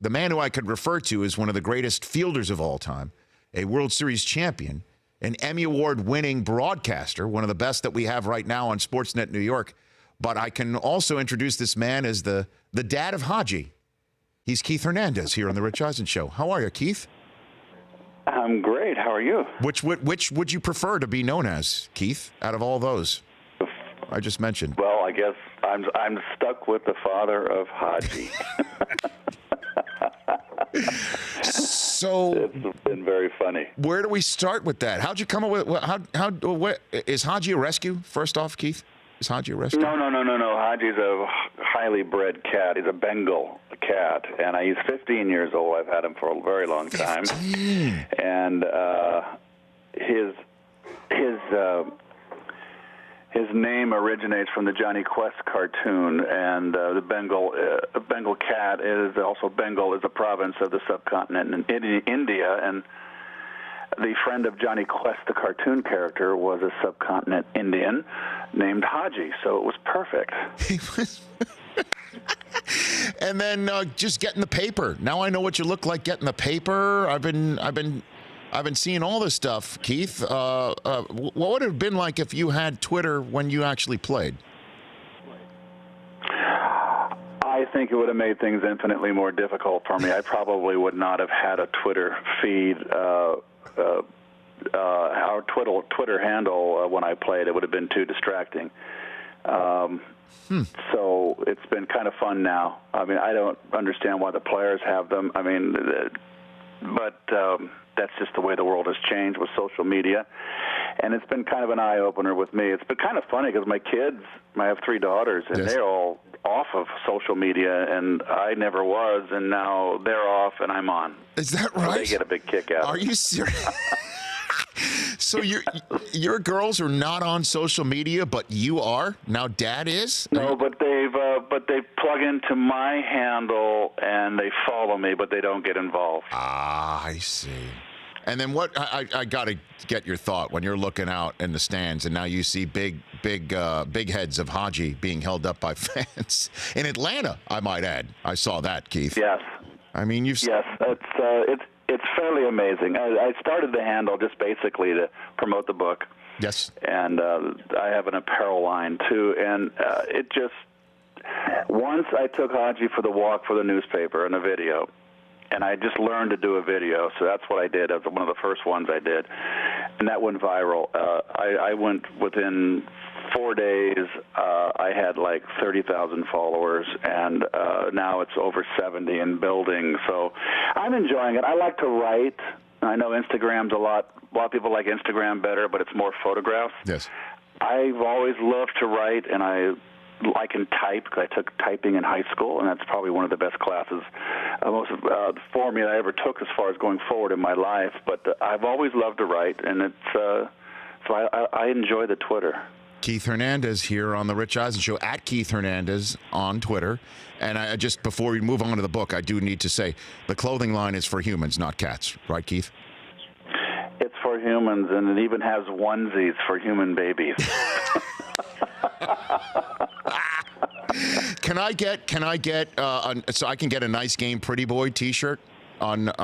the man who I could refer to as one of the greatest fielders of all time, a World Series champion, an Emmy Award-winning broadcaster, one of the best that we have right now on Sportsnet New York. But I can also introduce this man as the dad of Hadji. He's Keith Hernandez here on The Rich Eisen Show. How are you, Keith? I'm great. How are you? Which would you prefer to be known as, Keith, out of all those I just mentioned? Well, I guess I'm stuck with the father of Hadji. So It's been very funny. where do we start with that? How'd you come up with what is Hadji a rescue? First off, Keith, is Hadji a rescue? No. Hadji's a highly bred cat. He's a Bengal cat, and he's 15 years old. I've had him for a very long time. 15. And his name originates from the Johnny Quest cartoon, and the Bengal cat is also Bengal is a province of the subcontinent in India, and the friend of Johnny Quest, the cartoon character, was a subcontinent Indian named Hadji, so it was perfect. And then just getting the paper. Now I know what you look like getting the paper. I've been seeing all this stuff, Keith. What would it have been like if you had Twitter when you actually played? I think it would have made things infinitely more difficult for me. I probably would not have had a Twitter feed. Our Twitter handle when I played, it would have been too distracting. So it's been kind of fun now. I mean, I don't understand why the players have them. I mean, but that's just the way the world has changed with social media. And it's been kind of an eye-opener with me. It's been kind of funny because my kids, I have 3 daughters, and Yes. they're all off of social media, and I never was, and now they're off, and I'm on. Is that So right? they get a big kick out of Are it. you serious? So your girls are not on social media, but you are? Now Dad is? No, but they plug into my handle and they follow me, but they don't get involved. Ah, I see. And then what? I got to get your thought when you're looking out in the stands, and now you see big heads of Hadji being held up by fans in Atlanta. I might add. I saw that, Keith. Yes, I mean, yes, it's fairly amazing. I started the handle just basically to promote the book. Yes. And I have an apparel line too, and it just once I took Hadji for the walk for the newspaper and a video. And I just learned to do a video, so that's what I did. That was one of the first ones I did, and that went viral. I went within 4 days. I had like 30,000 followers, and now it's over 70 and building. So I'm enjoying it. I like to write. I know Instagram's a lot of people like Instagram better, but it's more photographs. Yes. I've always loved to write, and I can type because I took typing in high school, and that's probably one of the best classes for me that I ever took as far as going forward in my life. But I've always loved to write, and it's so I enjoy the Twitter. Keith Hernandez here on The Rich Eisen Show, at Keith Hernandez on Twitter. And I just, before we move on to the book, I do need to say the clothing line is for humans, not cats. Right, Keith? It's for humans, and it even has onesies for human babies. Can I get so I can get a Nice Game Pretty Boy T-shirt on your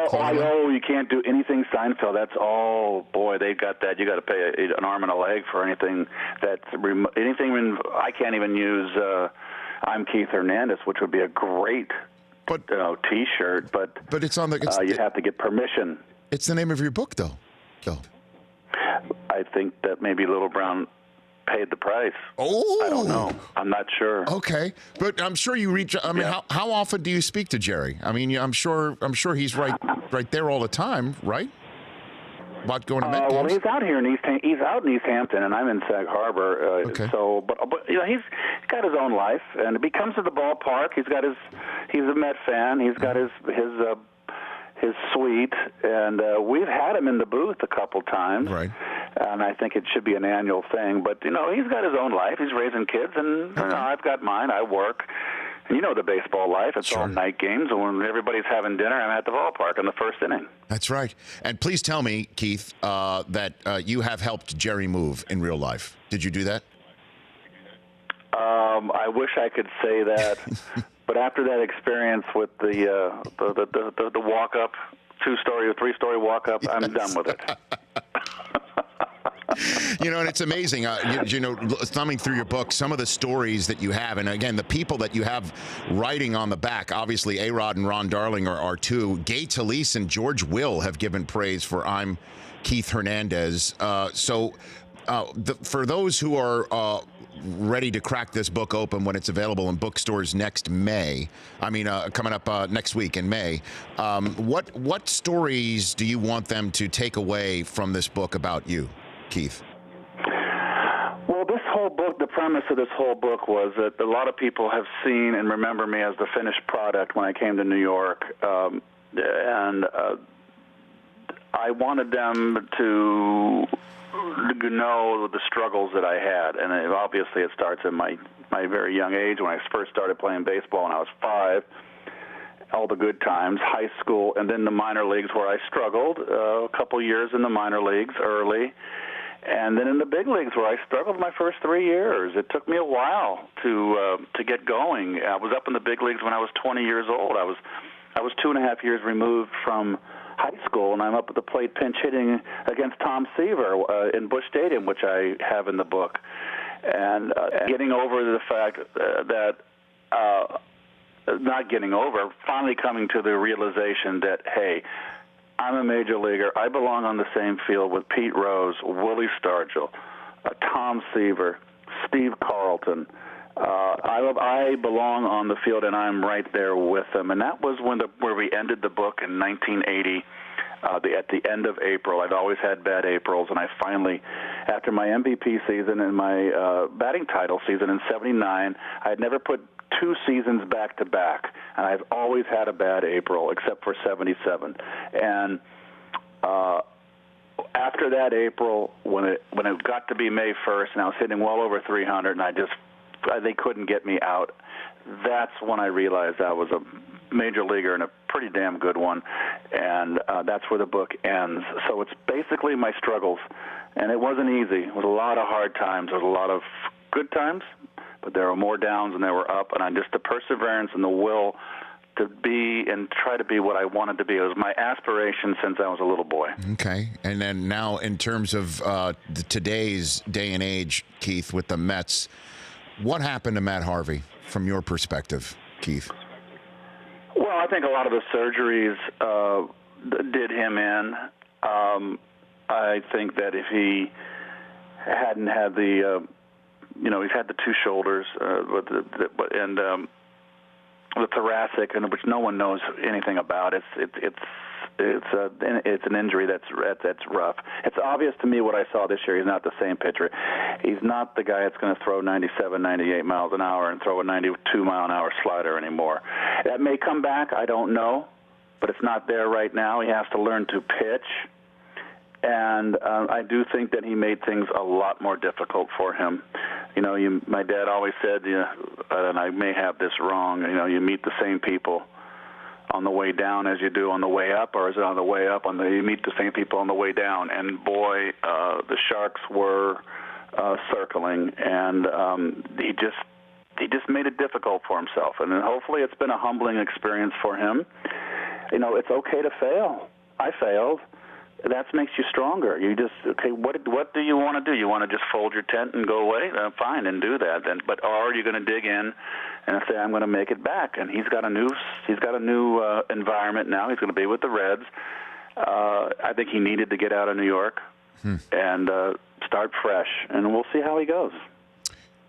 clothing line? Oh, you can't do anything Seinfeld. That's all. Boy, they've got that. You got to pay an arm and a leg for anything that's anything. I can't even use. I'm Keith Hernandez, which would be a great, T-shirt. But it's on the. You have to get permission. It's the name of your book, though. I think that maybe Little Brown paid the price. Oh, I don't know. I'm not sure. Okay, but I'm sure you reach. I mean, Yeah. how often do you speak to Jerry? I mean, I'm sure he's right there all the time, right? About going to Met Well, games? he's out here in he's out in East Hampton, and I'm in Sag Harbor. Okay. So, but he's got his own life, and if he comes to the ballpark, he's a Met fan. He's got his suite, and we've had him in the booth a couple times. Right. And I think it should be an annual thing. But he's got his own life. He's raising kids, and I've got mine. I work. And the baseball life. It's Sure. all night games, and when everybody's having dinner, I'm at the ballpark in the first inning. That's right. And please tell me, Keith, that you have helped Jerry move in real life. Did you do that? I wish I could say that, But after that experience with the walk-up, 2-story or 3-story walk-up, I'm done with it. You know, and it's amazing, thumbing through your book, some of the stories that you have, and again, the people that you have writing on the back, obviously A-Rod and Ron Darling are two. Gay Talese and George Will have given praise for I'm Keith Hernandez. For those who are ready to crack this book open when it's available in bookstores next May, coming up next week in May, what stories do you want them to take away from this book about you, Keith? Well, this whole book, the premise of this whole book was that a lot of people have seen and remember me as the finished product when I came to New York. I wanted them to know the struggles that I had. And obviously it starts at my very young age when I first started playing baseball when I was 5. All the good times, high school, and then the minor leagues where I struggled, a couple years in the minor leagues early, and then in the big leagues where I struggled my first 3 years. It took me a while to get going. I was up in the big leagues when I was 20 years old. I was 2.5 years removed from high school, and I'm up at the plate pinch hitting against Tom Seaver in Busch Stadium, which I have in the book, and getting over the fact that not getting over, finally coming to the realization that, hey, I'm a major leaguer. I belong on the same field with Pete Rose, Willie Stargell, Tom Seaver, Steve Carlton. I belong on the field, and I'm right there with them. And that was where we ended the book in 1980. At the end of April. I've always had bad Aprils, and I finally, after my MVP season and my batting title season in '79, I had never put 2 seasons back-to-back, and I've always had a bad April, except for '77. And after that April, when it got to be May 1st, and I was hitting well over 300, and they couldn't get me out, that's when I realized I was a major leaguer and a pretty damn good one, and that's where the book ends. So it's basically my struggles, and it wasn't easy. It was a lot of hard times. There was a lot of good times, but there were more downs than there were up, and the perseverance and the will to be and try to be what I wanted to be. It was my aspiration since I was a little boy. Okay, and then now in terms of today's day and age, Keith, with the Mets, what happened to Matt Harvey from your perspective, Keith? Well, I think a lot of the surgeries did him in. I think that if he hadn't had he's had the 2 shoulders, and the thoracic, and which no one knows anything about. It's an injury that's rough. It's obvious to me what I saw this year. He's not the same pitcher. He's not the guy that's going to throw 97, 98 miles an hour and throw a 92-mile-an-hour slider anymore. That may come back. I don't know, but it's not there right now. He has to learn to pitch, and I do think that he made things a lot more difficult for him. My dad always said, and I may have this wrong, you meet the same people on the way down as you do on the way up, or is it on the way up? You meet the same people on the way down, and boy, the Sharks were circling, and he just made it difficult for himself. And then hopefully, it's been a humbling experience for him. It's okay to fail. I failed. That makes you stronger. You just, okay, what do you want to do? You want to just fold your tent and go away? Fine, and do that. But are you going to dig in and say, I'm going to make it back? And he's got a new environment now. He's going to be with the Reds. I think he needed to get out of New York and start fresh, and we'll see how he goes.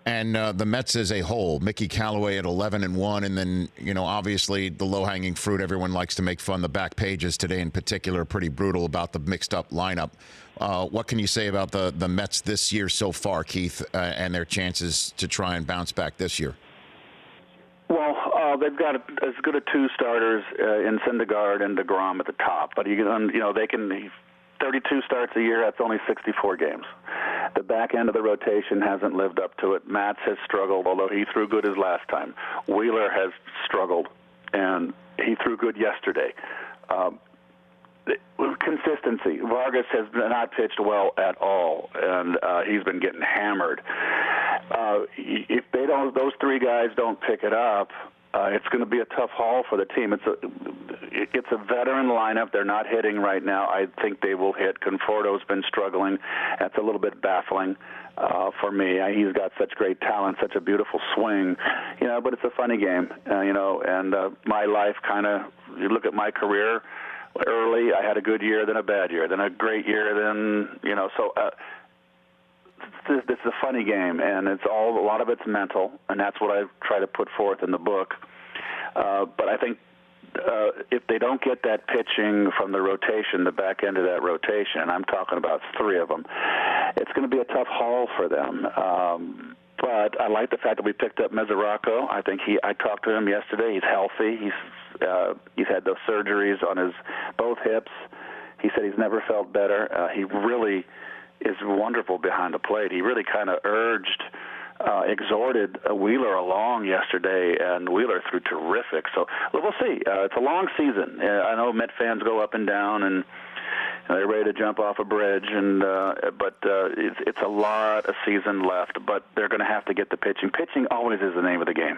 And the Mets as a whole, Mickey Callaway at 11-1, and then obviously the low-hanging fruit. Everyone likes to make fun. The back pages today, in particular, are pretty brutal about the mixed-up lineup. What can you say about the Mets this year so far, Keith, and their chances to try and bounce back this year? Well, they've got as good as 2 starters in Syndergaard and DeGrom at the top, but they can. 32 starts a year, that's only 64 games. The back end of the rotation hasn't lived up to it. Matz has struggled, although he threw good his last time. Wheeler has struggled, and he threw good yesterday. Consistency. Vargas has not pitched well at all, and he's been getting hammered. If those 3 guys don't pick it up, It's going to be a tough haul for the team. It's a veteran lineup. They're not hitting right now. I think they will hit. Conforto's been struggling. That's a little bit baffling for me. He's got such great talent, such a beautiful swing, but it's a funny game, and my life kind of, you look at my career, early I had a good year, then a bad year, then a great year, then, so this is a funny game, and a lot of it's mental, and that's what I try to put forth in the book. But I think if they don't get that pitching from the rotation, the back end of that rotation, and I'm talking about 3 of them, it's going to be a tough haul for them. But I like the fact that we picked up Mesoraco. I think I talked to him yesterday. He's healthy. He's had those surgeries on his both hips. He said he's never felt better. He really is wonderful behind the plate. He really kind of exhorted Wheeler along yesterday, and Wheeler threw terrific. So we'll see. It's a long season. I know Met fans go up and down, and they're ready to jump off a bridge, but it's a lot of season left. But they're going to have to get the pitching. Pitching always is the name of the game.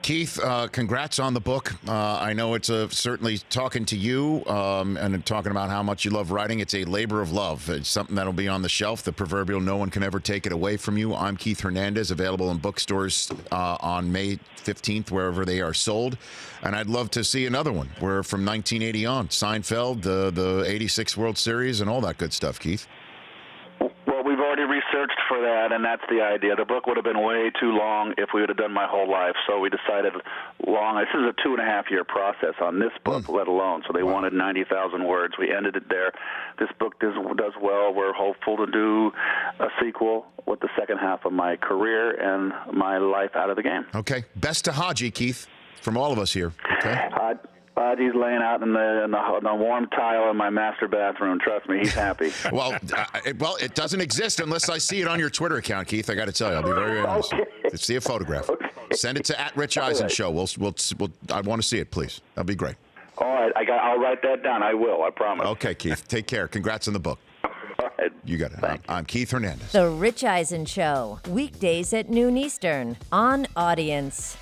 Keith, congrats on the book. I know it's certainly talking to you and talking about how much you love writing. It's a labor of love. It's something that'll be on the shelf. The proverbial no one can ever take it away from you. I'm Keith Hernandez, available in bookstores on May 15th, wherever they are sold. And I'd love to see another one where from 1980 on, Seinfeld, the 86 World Series, and all that good stuff, Keith. Well, we've already researched for that, and that's the idea. The book would have been way too long if we would have done my whole life, so we decided long. This is a 2.5-year process on this book, let alone. So they wanted 90,000 words. We ended it there. This book does well. We're hopeful to do a sequel with the second half of my career and my life out of the game. Okay. Best to Hadji, Keith, from all of us here. Okay. Hadji's laying out in the warm tile in my master bathroom. Trust me, he's happy. Well, it doesn't exist unless I see it on your Twitter account, Keith. I got to tell you, I'll be very honest. Okay. Let's see a photograph. Okay. Send it to @RichEisen Show. I want to see it, please. That'll be great. All right, I'll write that down. I will. I promise. Okay, Keith. Take care. Congrats on the book. All right. You got it. I'm Keith Hernandez. The Rich Eisen Show, weekdays at noon Eastern on Audience.